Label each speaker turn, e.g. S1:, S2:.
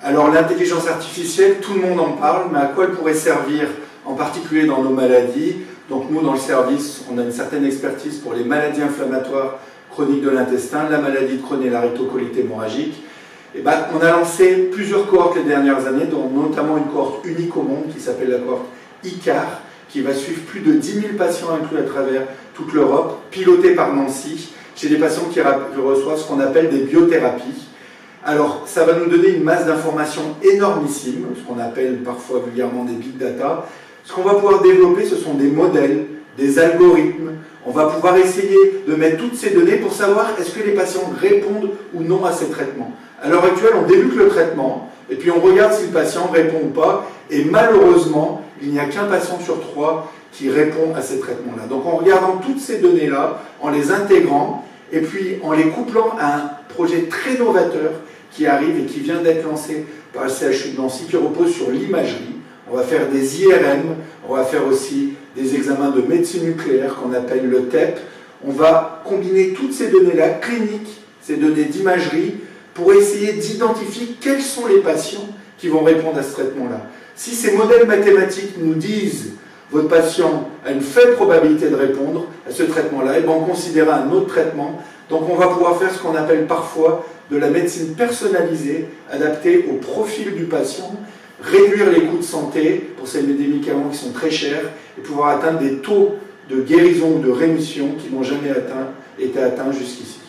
S1: Alors l'intelligence artificielle, tout le monde en parle, mais à quoi elle pourrait servir, en particulier dans nos maladies? Donc nous, dans le service, on a une certaine expertise pour les maladies inflammatoires chroniques de l'intestin, la maladie de Crohn et la rectocolite hémorragique. Et ben, on a lancé plusieurs cohortes les dernières années, dont notamment une cohorte unique au monde qui s'appelle la cohorte ICAR, qui va suivre plus de 10 000 patients inclus à travers toute l'Europe, pilotée par Nancy, chez des patients qui reçoivent ce qu'on appelle des biothérapies. Alors, ça va nous donner une masse d'informations énormissime, ce qu'on appelle parfois vulgairement des big data. Ce qu'on va pouvoir développer, ce sont des modèles, des algorithmes. On va pouvoir essayer de mettre toutes ces données pour savoir est-ce que les patients répondent ou non à ces traitements. À l'heure actuelle, on débute le traitement, et puis on regarde si le patient répond ou pas, et malheureusement, il n'y a qu'un patient sur 3 qui répond à ces traitements-là. Donc en regardant toutes ces données-là, en les intégrant, et puis en les couplant à un projet très novateur qui arrive et qui vient d'être lancé par le CHU de Nancy, qui repose sur l'imagerie. On va faire des IRM, on va faire aussi des examens de médecine nucléaire qu'on appelle le TEP. On va combiner toutes ces données-là, cliniques, ces données d'imagerie, pour essayer d'identifier quels sont les patients qui vont répondre à ce traitement-là. Si ces modèles mathématiques nous disent votre patient a une faible probabilité de répondre à ce traitement-là, et bien on considérera un autre traitement. Donc on va pouvoir faire ce qu'on appelle parfois de la médecine personnalisée, adaptée au profil du patient, réduire les coûts de santé pour ces médicaments qui sont très chers et pouvoir atteindre des taux de guérison ou de rémission qui n'ont jamais été atteints jusqu'ici.